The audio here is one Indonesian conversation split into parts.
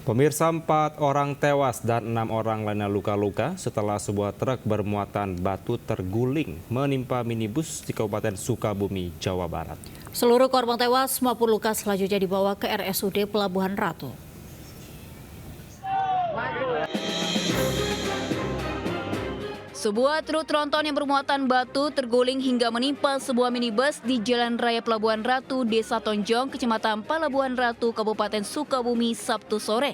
Pemirsa, 4 orang tewas dan 6 orang lainnya luka-luka setelah sebuah truk bermuatan batu terguling menimpa minibus di Kabupaten Sukabumi, Jawa Barat. Seluruh korban tewas maupun luka selanjutnya dibawa ke RSUD Pelabuhan Ratu. Sebuah truk tronton yang bermuatan batu terguling hingga menimpa sebuah minibus di Jalan Raya Pelabuhan Ratu, Desa Tonjong, Kecamatan Pelabuhan Ratu, Kabupaten Sukabumi, Sabtu sore.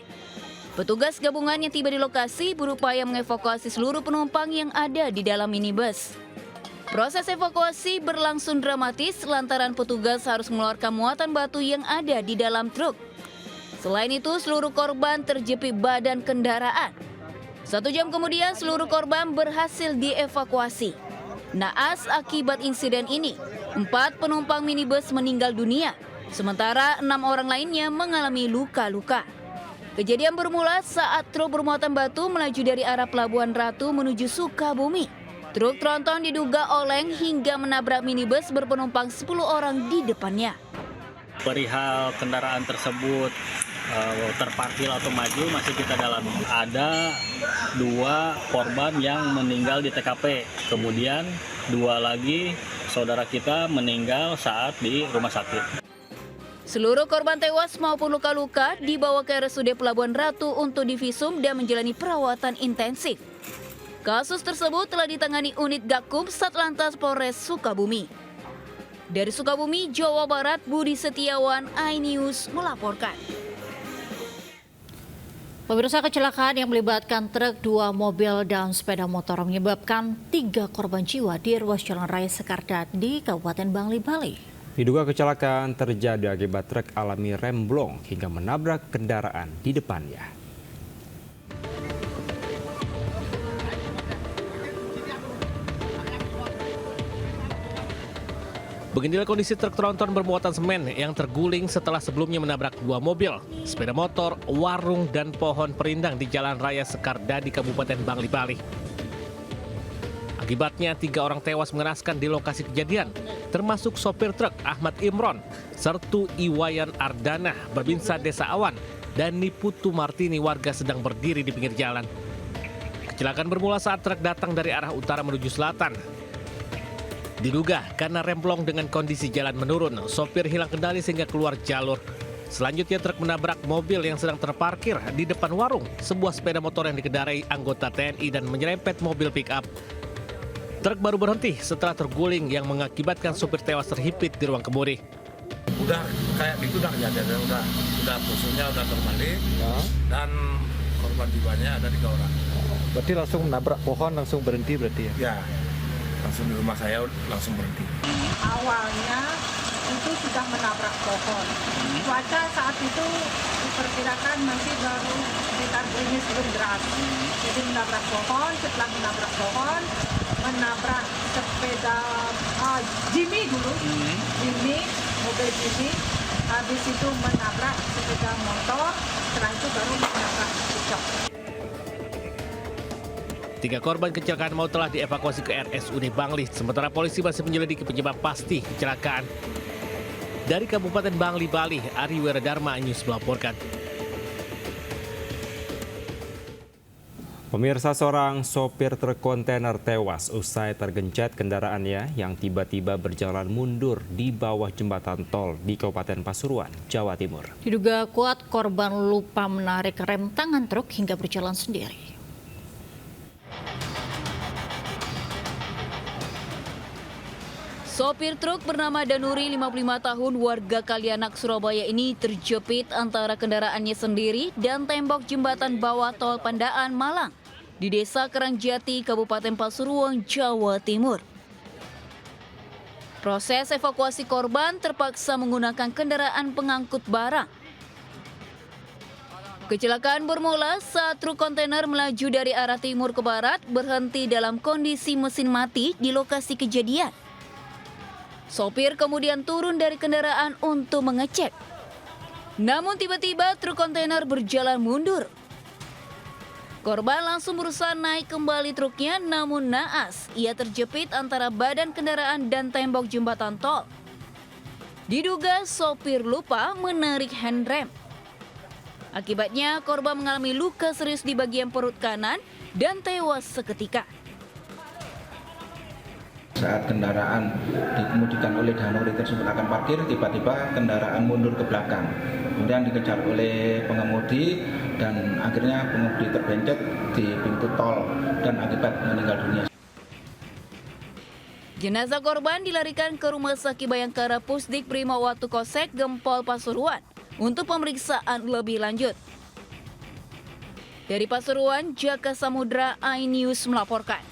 Petugas gabungan yang tiba di lokasi berupaya mengevakuasi seluruh penumpang yang ada di dalam minibus. Proses evakuasi berlangsung dramatis lantaran petugas harus mengeluarkan muatan batu yang ada di dalam truk. Selain itu, seluruh korban terjepit badan kendaraan. 1 jam kemudian seluruh korban berhasil dievakuasi. Naas akibat insiden ini, 4 penumpang minibus meninggal dunia, sementara 6 orang lainnya mengalami luka-luka. Kejadian bermula saat truk bermuatan batu melaju dari arah Pelabuhan Ratu menuju Sukabumi. Truk tronton diduga oleng hingga menabrak minibus berpenumpang 10 orang di depannya. Perihal kendaraan tersebut terparkir atau maju masih kita dalami. Ada 2 korban yang meninggal di TKP, kemudian 2 lagi saudara kita meninggal saat di rumah sakit. Seluruh korban tewas maupun luka-luka dibawa ke RSUD Pelabuhan Ratu untuk divisum dan menjalani perawatan intensif. Kasus tersebut telah ditangani unit Gakum Satlantas Polres Sukabumi. Dari Sukabumi, Jawa Barat, Budi Setiawan, iNews melaporkan. Pemirsa, kecelakaan yang melibatkan truk, 2 mobil dan sepeda motor menyebabkan 3 korban jiwa di ruas Jalan Raya Sekardat di Kabupaten Bangli, Bali. Diduga kecelakaan terjadi akibat truk alami remblong hingga menabrak kendaraan di depannya. Beginilah kondisi truk tronton bermuatan semen yang terguling setelah sebelumnya menabrak 2 mobil, sepeda motor, warung, dan pohon perindang di Jalan Raya Sekarda di Kabupaten Bangli, Bali. Akibatnya 3 orang tewas mengenaskan di lokasi kejadian, termasuk sopir truk Ahmad Imron, Sertu Iwayan Ardana, Babinsa Desa Awan, dan Niputu Martini warga sedang berdiri di pinggir jalan. Kecelakaan bermula saat truk datang dari arah utara menuju selatan. Diduga karena remblong dengan kondisi jalan menurun, sopir hilang kendali sehingga keluar jalur. Selanjutnya truk menabrak mobil yang sedang terparkir di depan warung, sebuah sepeda motor yang dikendarai anggota TNI dan menyerempet mobil pick-up. Truk baru berhenti setelah terguling yang mengakibatkan sopir tewas terhimpit di ruang kemudi. Udah kayak gitu udah kejadian, udah musuhnya udah terbalik ya. Dan korban jiwanya ada 3 orang. Berarti langsung menabrak pohon, langsung berhenti berarti ya? Ya. Langsung di rumah saya langsung berhenti. Awalnya itu sudah menabrak pohon. Cuaca saat itu diperkirakan masih baru sekitar gerimis belum deras. Jadi menabrak pohon, setelah menabrak pohon, menabrak sepeda Jimmy dulu, Jimmy, mobil Jimmy. Habis itu menabrak sepeda motor, setelah itu baru menabrak pickup. 3 korban kecelakaan maut telah dievakuasi ke RSUD Bangli, sementara polisi masih menyelidiki penyebab pasti kecelakaan. Dari Kabupaten Bangli, Bali, Ari Wiradharma, iNews melaporkan. Pemirsa, seorang sopir truk kontainer tewas usai tergencet kendaraannya yang tiba-tiba berjalan mundur di bawah jembatan tol di Kabupaten Pasuruan, Jawa Timur. Diduga kuat korban lupa menarik rem tangan truk hingga berjalan sendiri. Sopir truk bernama Danuri, 55 tahun, warga Kalianak, Surabaya ini terjepit antara kendaraannya sendiri dan tembok jembatan bawah tol Pandaan, Malang, di Desa Karangjati, Kabupaten Pasuruan, Jawa Timur. Proses evakuasi korban terpaksa menggunakan kendaraan pengangkut barang. Kecelakaan bermula saat truk kontainer melaju dari arah timur ke barat berhenti dalam kondisi mesin mati di lokasi kejadian. Sopir kemudian turun dari kendaraan untuk mengecek. Namun tiba-tiba truk kontainer berjalan mundur. Korban langsung berusaha naik kembali truknya, namun naas ia terjepit antara badan kendaraan dan tembok jembatan tol. Diduga sopir lupa menarik handrem. Akibatnya korban mengalami luka serius di bagian perut kanan dan tewas seketika. Saat kendaraan dikemudikan oleh Danuri tersebut akan parkir, tiba-tiba kendaraan mundur ke belakang. Kemudian dikejar oleh pengemudi dan akhirnya pengemudi terbencet di pintu tol dan akibat meninggal dunia. Jenazah korban dilarikan ke Rumah Sakit Bayangkara Pusdik Primawatu Kosek Gempol Pasuruan untuk pemeriksaan lebih lanjut. Dari Pasuruan, Jaka Samudra, iNews melaporkan.